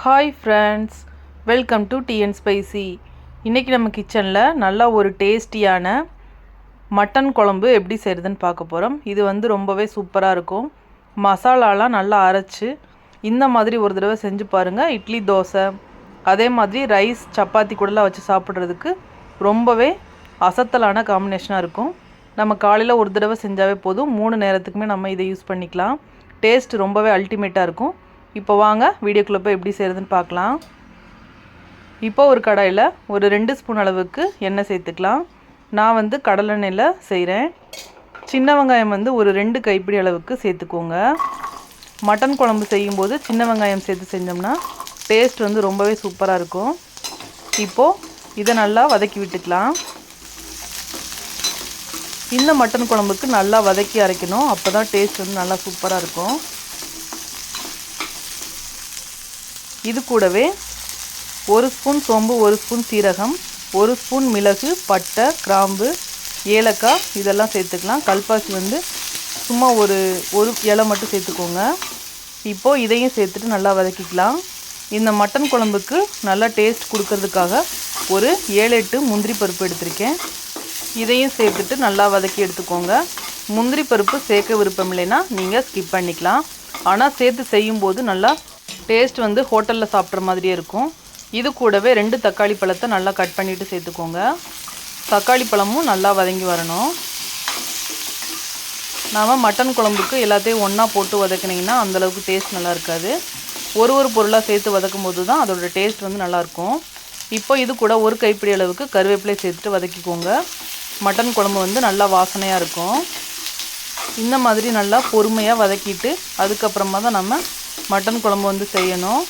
Hi friends, welcome to tea and spicy. இன்றைக்கி நம்ம கிச்சனில் நல்லா ஒரு டேஸ்டியான மட்டன் குழம்பு எப்படி செய்கிறதுன்னு பார்க்க போகிறோம். இது ரொம்பவே சூப்பராக இருக்கும். மசாலாலாம் நல்லா அரைச்சி இந்த மாதிரி ஒரு தடவை செஞ்சு பாருங்கள். இட்லி, தோசை, அதே மாதிரி ரைஸ், சப்பாத்தி கூடலாம் வச்சு சாப்பிட்றதுக்கு ரொம்பவே அசத்தலான காம்பினேஷனாக இருக்கும். நம்ம காலையில் ஒரு தடவை செஞ்சாவே போதும், 3 நேரத்துக்குமே நம்ம இதை யூஸ் பண்ணிக்கலாம். டேஸ்ட் ரொம்பவே அல்டிமேட்டாக இருக்கும். இப்போ வாங்க வீடியோக்குள்ளே போய் எப்படி செய்கிறதுன்னு பார்க்கலாம். இப்போ ஒரு கடாயில் ஒரு 2 ஸ்பூன் அளவுக்கு எண்ணெய் சேர்த்துக்கலாம். நான் கடலெண்ணெயில் செய்கிறேன். சின்ன வெங்காயம் ஒரு 2 கைப்பிடி அளவுக்கு சேர்த்துக்கோங்க. மட்டன் குழம்பு செய்யும்போது சின்ன வெங்காயம் சேர்த்து செஞ்சோம்னா டேஸ்ட் ரொம்பவே சூப்பராக இருக்கும். இப்போது இதை நல்லா வதக்கி விட்டுக்கலாம். இந்த மட்டன் குழம்புக்கு நல்லா வதக்கி அரைக்கணும், அப்போ தான் டேஸ்ட் நல்லா சூப்பராக இருக்கும். இது கூடவே 1 ஸ்பூன் சோம்பு, 1 ஸ்பூன் சீரகம், 1 ஸ்பூன் மிளகு, பட்டை, கிராம்பு, ஏலக்காய் இதெல்லாம் சேர்த்துக்கலாம். கல்பாசி சும்மா ஒரு இலை மட்டும் சேர்த்துக்கோங்க. இப்போது இதையும் சேர்த்துட்டு நல்லா வதக்கிக்கலாம். இந்த மட்டன் குழம்புக்கு நல்லா டேஸ்ட் கொடுக்கறதுக்காக ஒரு 7-8 முந்திரி பருப்பு எடுத்திருக்கேன். இதையும் சேர்த்துட்டு நல்லா வதக்கி எடுத்துக்கோங்க. முந்திரி பருப்பு சேர்க்க விருப்பம் இல்லைன்னா நீங்கள் ஸ்கிப் பண்ணிக்கலாம். ஆனால் சேர்த்து செய்யும்போது நல்லா டேஸ்ட் ஹோட்டலில் சாப்பிட்ற மாதிரியே இருக்கும். இது கூடவே 2 தக்காளி பழத்தை நல்லா கட் பண்ணிவிட்டு சேர்த்துக்கோங்க. தக்காளி பழமும் நல்லா வதங்கி வரணும். நாம் மட்டன் குழம்புக்கு எல்லாத்தையும் ஒன்றா போட்டு வதக்கினீங்கன்னா அந்தளவுக்கு டேஸ்ட் நல்லா இருக்காது. ஒரு பொருளாக சேர்த்து வதக்கும் போது தான் அதோட டேஸ்ட் நல்லாயிருக்கும். இப்போ இது கூட 1 கைப்பிடி அளவுக்கு கருவேப்பிலை சேர்த்துட்டு வதக்கிக்கோங்க. மட்டன் குழம்பு நல்லா வாசனையாக இருக்கும். இந்த மாதிரி நல்லா பொறுமையாக வதக்கிட்டு அதுக்கப்புறமா தான் நம்ம மட்டன் குழம்பு செய்யணும்.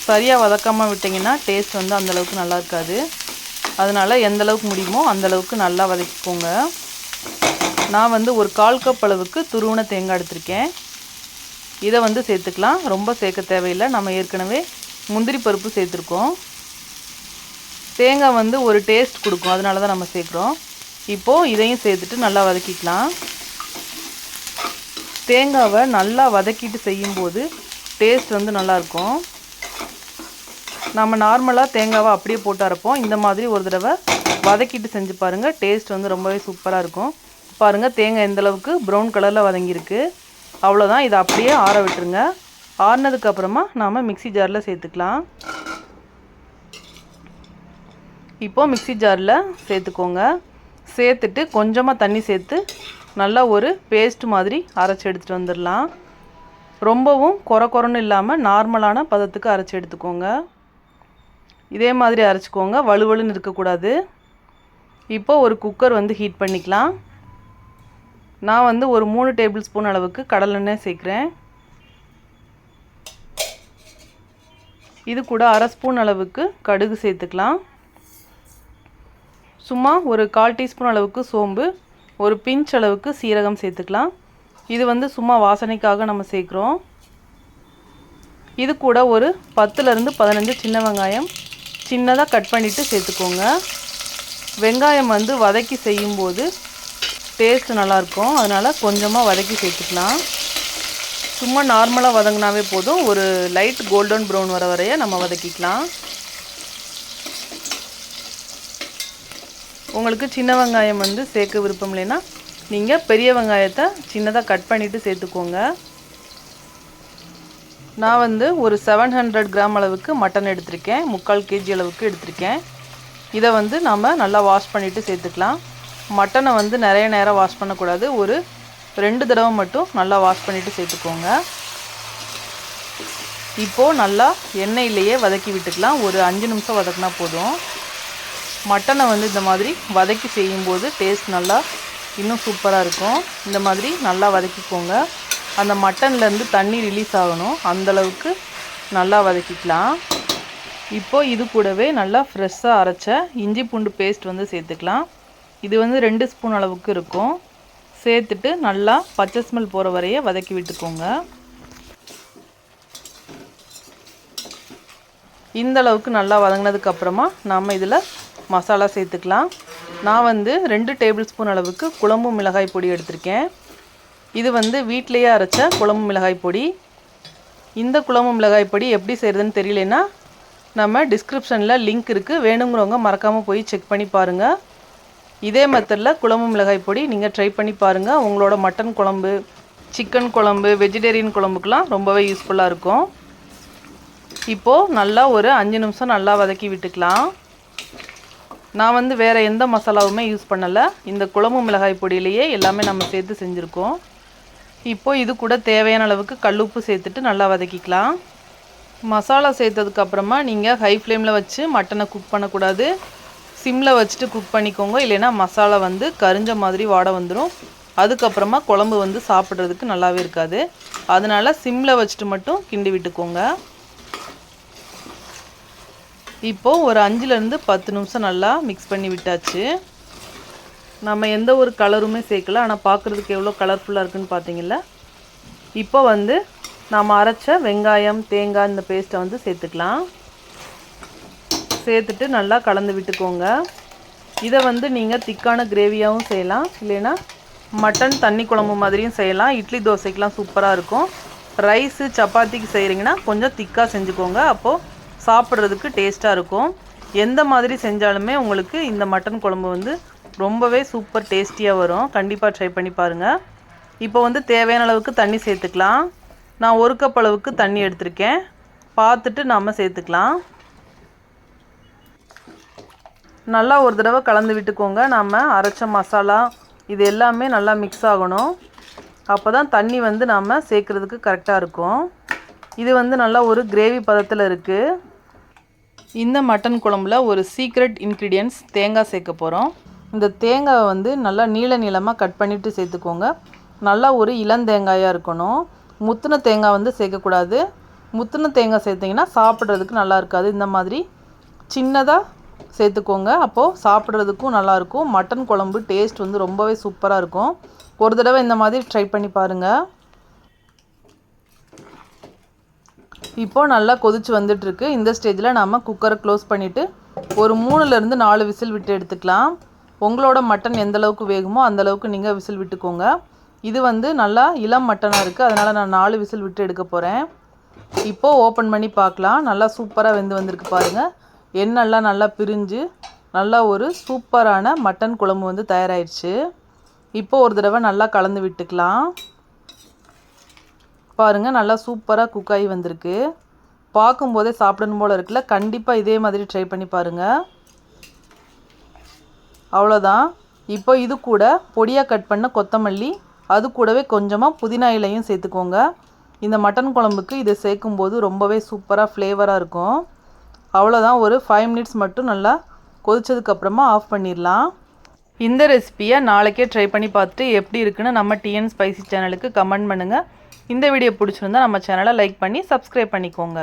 சரியாக வதக்காமல் விட்டிங்கன்னா டேஸ்ட் அந்தளவுக்கு நல்லா இருக்காது. அதனால் எந்தளவுக்கு முடியுமோ அந்தளவுக்கு நல்லா வதக்கிக்கோங்க. நான் ஒரு 1/4 கப் அளவுக்கு துருவின தேங்காய் எடுத்திருக்கேன். இதை சேர்த்துக்கலாம். ரொம்ப சேர்க்க தேவையில்லை, நம்ம ஏற்கனவே முந்திரி பருப்பு சேர்த்துருக்கோம். தேங்காய் ஒரு டேஸ்ட் கொடுக்கும், அதனால தான் நம்ம சேர்க்குறோம். இப்போது இதையும் சேர்த்துட்டு நல்லா வதக்கிக்கலாம். தேங்காவை நல்லா வதக்கிட்டு செய்யும்போது டேஸ்ட் நல்லாயிருக்கும். நம்ம நார்மலாக தேங்காவை அப்படியே போட்டு அரைப்போம். இந்த மாதிரி ஒரு தடவை வதக்கிட்டு செஞ்சு பாருங்கள், டேஸ்ட் ரொம்பவே சூப்பராக இருக்கும். பாருங்கள், தேங்காய் எந்தளவுக்கு ப்ரௌன் கலரில் வதங்கியிருக்கு. அவ்வளோதான், இதை அப்படியே ஆற விட்டுருங்க. ஆறினதுக்கப்புறமா நாம் மிக்ஸி ஜாரில் சேர்த்துக்கலாம். இப்போது மிக்ஸி ஜாரில் சேர்த்துக்கோங்க. சேர்த்துட்டு கொஞ்சமாக தண்ணி சேர்த்து நல்லா ஒரு பேஸ்ட் மாதிரி அரைச்சி எடுத்துகிட்டு வந்துடலாம். ரொம்பவும் கொரன்னு இல்லாமல் நார்மலான பதத்துக்கு அரைச்சி எடுத்துக்கோங்க. இதே மாதிரி அரைச்சிக்கோங்க, வலுவலுன்னு இருக்கக்கூடாது. இப்போது ஒரு குக்கர் ஹீட் பண்ணிக்கலாம். நான் ஒரு 3 டேபிள் ஸ்பூன் அளவுக்கு கடலெண்ணெய் சேர்க்குறேன். இது கூட 1/2 ஸ்பூன் அளவுக்கு கடுகு சேர்த்துக்கலாம். சும்மா ஒரு 1/4 டீஸ்பூன் அளவுக்கு சோம்பு, ஒரு பிஞ்ச் அளவுக்கு சீரகம் சேர்த்துக்கலாம். இது சும்மா வாசனைக்காக நம்ம சேர்க்குறோம். இது கூட ஒரு 10லேருந்து 15 சின்ன வெங்காயம் சின்னதாக கட் பண்ணிவிட்டு சேர்த்துக்கோங்க. வெங்காயம் வதக்கி செய்யும்போது டேஸ்ட் நல்லாயிருக்கும், அதனால் கொஞ்சமாக வதக்கி சேர்த்துக்கலாம். சும்மா நார்மலாக வதங்கினாவே போதும். ஒரு லைட் கோல்டன் ப்ரௌன் வர வரைய நம்ம வதக்கிக்கலாம். உங்களுக்கு சின்ன வெங்காயம் சேர்க்க விருப்பம் இல்லைன்னா நீங்கள் பெரிய வெங்காயத்தை சின்னதாக கட் பண்ணிவிட்டு சேர்த்துக்கோங்க. நான் ஒரு 700 கிராம் அளவுக்கு மட்டன் எடுத்திருக்கேன். 3/4 kg அளவுக்கு எடுத்திருக்கேன். இதை நம்ம நல்லா வாஷ் பண்ணிவிட்டு சேர்த்துக்கலாம். மட்டனை நிறைய நேரம் வாஷ் பண்ணக்கூடாது, ஒரு 2 தடவை மட்டும் நல்லா வாஷ் பண்ணிவிட்டு சேர்த்துக்கோங்க. இப்போது நல்லா எண்ணெயிலேயே வதக்கி விட்டுக்கலாம். ஒரு 5 நிமிஷம் வதக்கினா போதும். மட்டனை இந்த மாதிரி வதக்கி செய்யும்போது டேஸ்ட் நல்லா இன்னும் சூப்பராக இருக்கும். இந்த மாதிரி நல்லா வதக்கிக்கோங்க. அந்த மட்டன்லேருந்து தண்ணி ரிலீஸ் ஆகணும், அந்தளவுக்கு நல்லா வதக்கிக்கலாம். இப்போது இது கூடவே நல்லா ஃப்ரெஷ்ஷாக அரைச்ச இஞ்சி பூண்டு பேஸ்ட் சேர்த்துக்கலாம். இது 2 ஸ்பூன் அளவுக்கு இருக்கும். சேர்த்துட்டு நல்லா பச்சை ஸ்மெல் போகிற வரைய வதக்கி விட்டுக்கோங்க. இந்த அளவுக்கு நல்லா வதங்கினதுக்கப்புறமா நாம் இதில் மசாலா சேர்த்துக்கலாம். நான் 2 டேபிள் ஸ்பூன் அளவுக்கு குழம்பு மிளகாய் பொடி எடுத்திருக்கேன். இது வீட்டிலையே அரைச்ச குழம்பு மிளகாய் பொடி. இந்த குழம்பு மிளகாய் பொடி எப்படி செய்கிறதுன்னு தெரியலனா நம்ம டிஸ்கிரிப்ஷனில் லிங்க் இருக்குது, வேணுங்கிறவங்க மறக்காமல் போய் செக் பண்ணி பாருங்கள். இதே மெத்தடில் குழம்பு மிளகாய் பொடி நீங்கள் ட்ரை பண்ணி பாருங்கள். உங்களோட மட்டன் குழம்பு, சிக்கன் குழம்பு, வெஜிடேரியன் குழம்புக்கெலாம் ரொம்பவே யூஸ்ஃபுல்லாக இருக்கும். இப்போது நல்லா ஒரு 5 நிமிஷம் நல்லா வதக்கி விட்டுக்கலாம். நான் வேறு எந்த மசாலாவுமே யூஸ் பண்ணலை, இந்த குழம்பு மிளகாய் பொடியிலேயே எல்லாமே நம்ம சேர்த்து செஞ்சுருக்கோம். இப்போது இது கூட தேவையான அளவுக்கு கல்லுப்பு சேர்த்துட்டு நல்லா வதக்கிக்கலாம். மசாலா சேர்த்ததுக்கப்புறமா நீங்கள் ஹை ஃப்ளேமில் வச்சு மட்டனை குக் பண்ணக்கூடாது, சிம்மில் வச்சுட்டு குக் பண்ணிக்கோங்க. இல்லைன்னா மசாலா கரிஞ்ச மாதிரி வாடை வந்துடும். அதுக்கப்புறமா குழம்பு சாப்பிட்றதுக்கு நல்லாவே இருக்காது. அதனால் சிம்மில் வச்சுட்டு மட்டும் கிண்டி விட்டுக்கோங்க. இப்போது ஒரு 5லேருந்து 10 நிமிஷம் நல்லா மிக்ஸ் பண்ணி விட்டாச்சு. நம்ம எந்த ஒரு கலருமே சேர்க்கல, ஆனால் பார்க்குறதுக்கு எவ்வளோ கலர்ஃபுல்லாக இருக்குதுன்னு பார்த்தீங்களா. இப்போ நாம் அரைச்ச வெங்காயம், தேங்காய் இந்த பேஸ்ட்டை சேர்த்துக்கலாம். சேர்த்துட்டு நல்லா கலந்து விட்டுக்கோங்க. இதை நீங்கள் திக்கான கிரேவியாகவும் செய்யலாம், இல்லைன்னா மட்டன் தண்ணி குழம்பு மாதிரியும் செய்யலாம். இட்லி தோசைக்கெலாம் சூப்பராக இருக்கும். ரைஸு சப்பாத்திக்கு செய்கிறீங்கன்னா கொஞ்சம் திக்காக செஞ்சுக்கோங்க, அப்போது சாப்பிட்றதுக்கு டேஸ்ட்டாக இருக்கும். எந்த மாதிரி செஞ்சாலுமே உங்களுக்கு இந்த மட்டன் குழம்பு ரொம்பவே சூப்பர் டேஸ்டியாக வரும். கண்டிப்பாக ட்ரை பண்ணி பாருங்கள். இப்போ தேவையான அளவுக்கு தண்ணி சேர்த்துக்கலாம். நான் 1 கப் அளவுக்கு தண்ணி எடுத்திருக்கேன், பார்த்துட்டு நாம் சேர்த்துக்கலாம். நல்லா ஒரு தடவை கலந்து விட்டுக்கோங்க. நாம் அரைச்ச மசாலா இது எல்லாமே நல்லா மிக்ஸ் ஆகணும். அப்போ தான் தண்ணி நாம் சேர்க்குறதுக்கு கரெக்டாக இருக்கும். இது நல்லா ஒரு கிரேவி பதத்தில் இருக்குது. இந்த மட்டன் குழம்புல ஒரு சீக்ரெட் இன்க்ரீடியன்ட்ஸ் தேங்காய் சேர்க்க போகிறோம். இந்த தேங்காவை நல்லா நீள நீளமாக கட் பண்ணிவிட்டு சேர்த்துக்கோங்க. நல்லா ஒரு இளந்தேங்காயாக இருக்கணும். முத்தின தேங்காய் சேர்க்கக்கூடாது. முத்தின தேங்காய் சேர்த்திங்கன்னா சாப்பிட்றதுக்கு நல்லா இருக்காது. இந்த மாதிரி சின்னதாக சேர்த்துக்கோங்க, அப்போது சாப்பிட்றதுக்கும் நல்லாயிருக்கும். மட்டன் குழம்பு டேஸ்ட் ரொம்பவே சூப்பராக இருக்கும். ஒரு தடவை இந்த மாதிரி ட்ரை பண்ணி பாருங்கள். இப்போது நல்லா கொதிச்சு வந்துட்டுருக்கு. இந்த ஸ்டேஜில் நாம் குக்கரை க்ளோஸ் பண்ணிவிட்டு ஒரு 3லேருந்து 4 விசில் விட்டு எடுத்துக்கலாம். உங்களோட மட்டன் எந்தளவுக்கு வேகுமோ அந்தளவுக்கு நீங்கள் விசில் விட்டுக்கோங்க. இது நல்லா இளம் மட்டனாக இருக்குது, அதனால் நான் 4 விசில் விட்டு எடுக்க போகிறேன். இப்போது ஓப்பன் பண்ணி பார்க்கலாம். நல்லா சூப்பராக வெந்து வந்திருக்கு பாருங்கள். எண்ணெய்லாம் நல்லா பிரிஞ்சு நல்லா ஒரு சூப்பரான மட்டன் குழம்பு தயாராகிடுச்சு. இப்போது ஒரு தடவை நல்லா கலந்து விட்டுக்கலாம். பாருங்கள், நல்லா சூப்பராக குக் ஆகி வந்திருக்கு. பார்க்கும்போதே சாப்பிடணும் போல் இருக்குல்ல. கண்டிப்பாக இதே மாதிரி ட்ரை பண்ணி பாருங்கள். அவ்வளோதான். இப்போ இது கூட பொடியாக கட் பண்ண கொத்தமல்லி, அது கூடவே கொஞ்சமாக புதினா இலையும் சேர்த்துக்கோங்க. இந்த மட்டன் குழம்புக்கு இதை சேர்க்கும்போது ரொம்பவே சூப்பராக ஃப்ளேவராக இருக்கும். அவ்வளோதான். ஒரு 5 மினிட்ஸ் மட்டும் நல்லா கொதிச்சதுக்கப்புறமா ஆஃப் பண்ணிடலாம். இந்த ரெசிபியை நாளைக்கே ட்ரை பண்ணி பார்த்துட்டு எப்படி இருக்குன்னு நம்ம டிஎன் ஸ்பைசி சேனலுக்கு கமெண்ட் பண்ணுங்கள். இந்த வீடியோ பிடிச்சிருந்தா நம்ம சேனலை லைக் பண்ணி சப்ஸ்கிரைப் பண்ணிக்கோங்க.